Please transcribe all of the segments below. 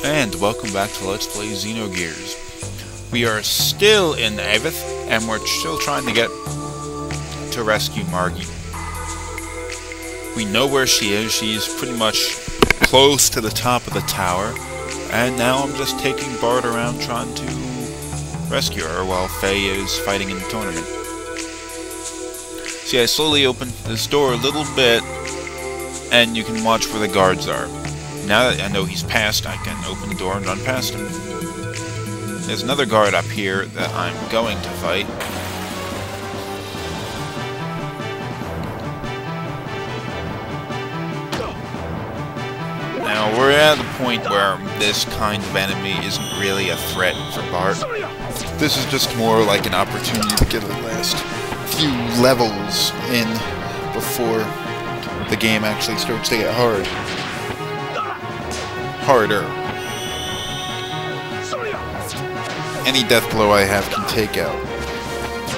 And welcome back to Let's Play Xenogears. We are still in Avith, and we're still trying to get to rescue Margie. We know where she is. She's pretty much close to the top of the tower, and now I'm just taking Bart around trying to rescue her while Faye is fighting in the tournament. See, I slowly opened this door a little bit, and you can watch where the guards are. Now that I know he's passed, I can open the door and run past him. There's another guard up here that I'm going to fight. Now, we're at the point where this kind of enemy isn't really a threat for Bart. This is just more like an opportunity to get the last few levels in before the game actually starts to get harder. Any death blow I have can take out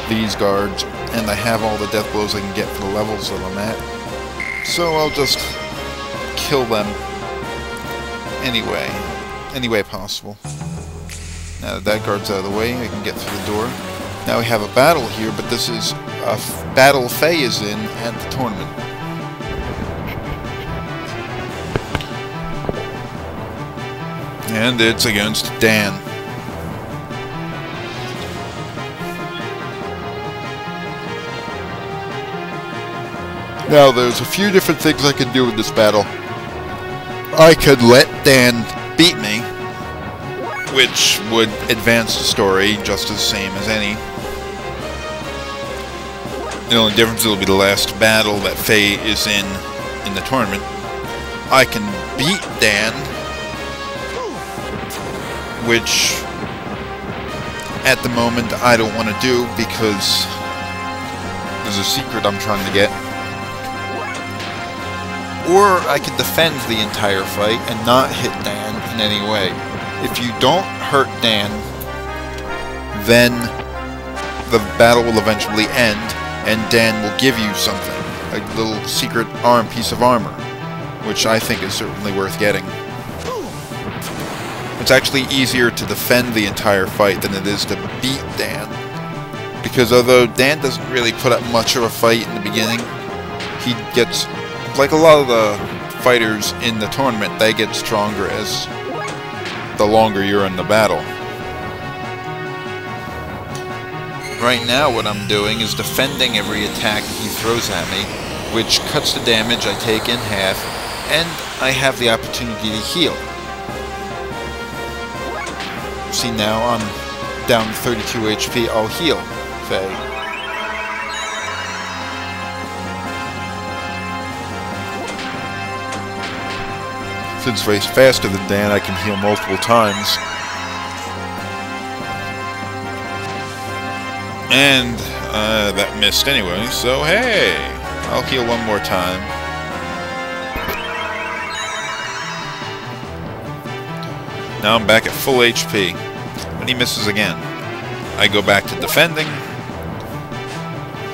these guards, and I have all the death blows I can get for the levels that I'm at. So I'll just kill them any way possible. Now that that guard's out of the way, I can get through the door. Now we have a battle here, but this is a battle Faye is in at the tournament. And it's against Dan. Now, there's a few different things I could do in this battle. I could let Dan beat me, which would advance the story just as same as any. The only difference will be the last battle that Faye is in the tournament. I can beat Dan, which at the moment I don't want to do because there's a secret I'm trying to get. Or I can defend the entire fight and not hit Dan in any way. If you don't hurt Dan, then the battle will eventually end and Dan will give you something, a little secret piece of armor, which I think is certainly worth getting. It's actually easier to defend the entire fight than it is to beat Dan. Because although Dan doesn't really put up much of a fight in the beginning, he gets, like a lot of the fighters in the tournament, they get stronger as the longer you're in the battle. Right now what I'm doing is defending every attack he throws at me, which cuts the damage I take in half, and I have the opportunity to heal. See, now I'm down to 32 HP, I'll heal Faye. Since Faye's faster than Dan, I can heal multiple times. And that missed anyway, so hey, I'll heal one more time. Now I'm back at full HP, and he misses again. I go back to defending,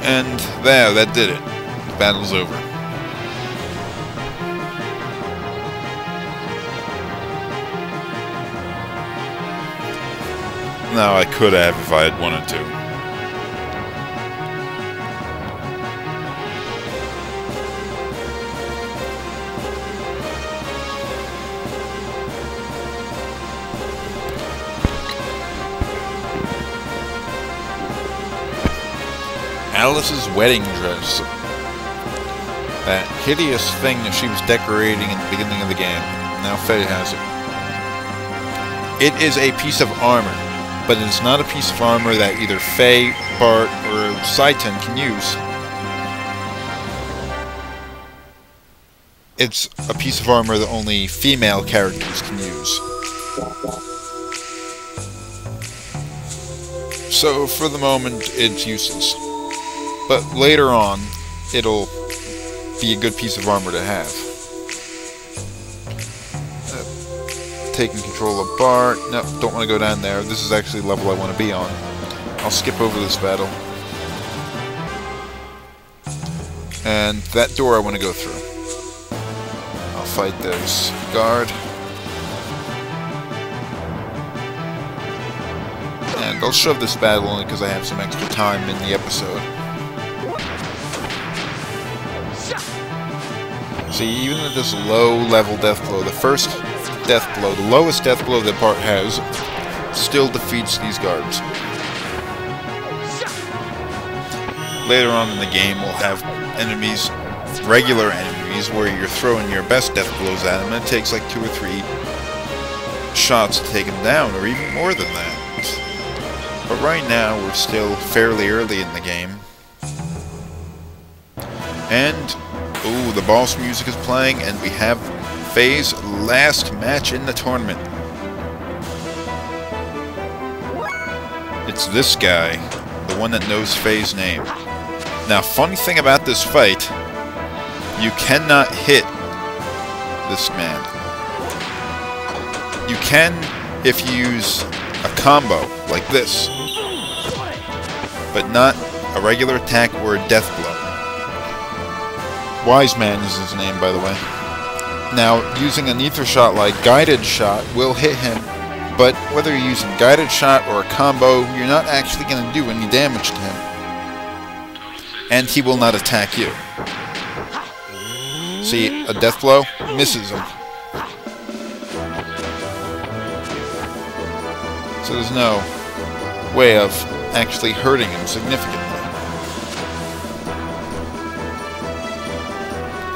and there, that did it. The battle's over. Now I could have if I had wanted to. Alice's wedding dress. That hideous thing that she was decorating in the beginning of the game. Now Faye has it. It is a piece of armor, but it's not a piece of armor that either Faye, Bart, or Saiton can use. It's a piece of armor that only female characters can use. So, for the moment, it's useless. But later on, it'll be a good piece of armor to have. Taking control of Bart. No, don't want to go down there. This is actually the level I want to be on. I'll skip over this battle. And that door I want to go through. I'll fight this guard. I'll shove this battle only because I have some extra time in the episode. See, even at this low-level death blow, the first death blow, the lowest death blow that Bart has, still defeats these guards. Later on in the game, we'll have enemies, regular enemies, where you're throwing your best death blows at them, and it takes like 2 or 3 shots to take them down, or even more than that. But right now, we're still fairly early in the game. And, ooh, the boss music is playing, and we have Faye's last match in the tournament. It's this guy, the one that knows Faye's name. Now, funny thing about this fight, you cannot hit this man. You can if you use a combo, like this, but not a regular attack or a death blow. Wiseman is his name, by the way. Now, using an ether shot like guided shot will hit him, but whether you're using guided shot or a combo, you're not actually going to do any damage to him. And he will not attack you. See, a death blow misses him. So there's no way of actually hurting him significantly.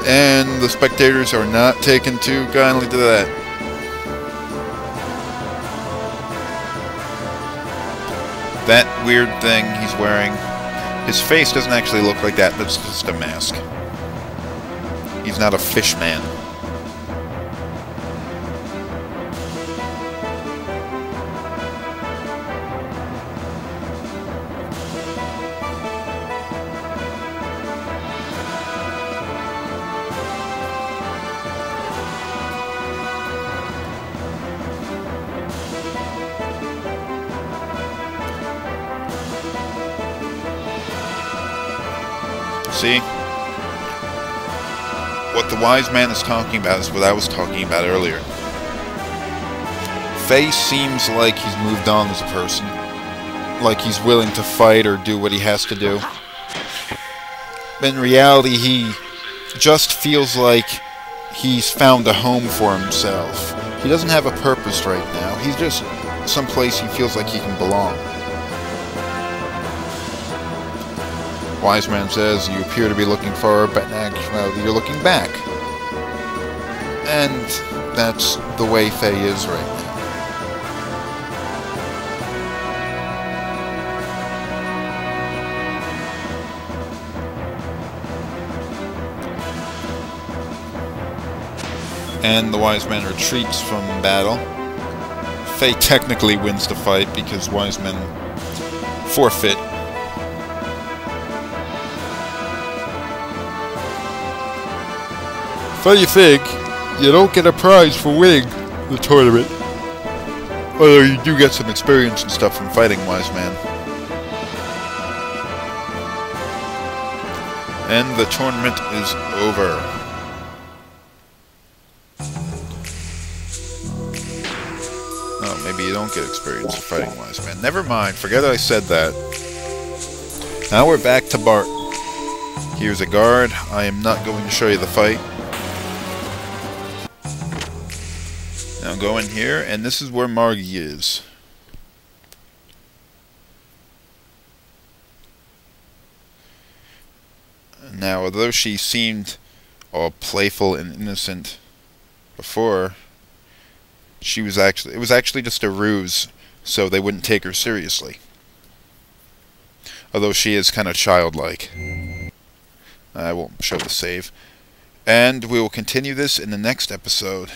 And the spectators are not taken too kindly to that. That weird thing he's wearing, his face doesn't actually look like that, that's just a mask. He's not a fish man. See? What the wise man is talking about is what I was talking about earlier. Faye seems like he's moved on as a person. Like he's willing to fight or do what he has to do. But in reality, he just feels like he's found a home for himself. He doesn't have a purpose right now. He's just someplace he feels like he can belong. Wiseman says, you appear to be looking forward, but in actuality you're looking back. And that's the way Faye is right now. And the Wiseman retreats from battle. Faye technically wins the fight because Wiseman forfeit. Funny thing, you don't get a prize for winning the tournament. Although you do get some experience and stuff from fighting Wiseman. And the tournament is over. Oh, maybe you don't get experience for fighting Wiseman. Never mind, forget I said that. Now we're back to Bart. Here's a guard. I am not going to show you the fight. Now go in here, and this is where Margie is. Now, although she seemed all playful and innocent before, it was actually just a ruse, so they wouldn't take her seriously. Although she is kind of childlike. I won't show the save. And we will continue this in the next episode.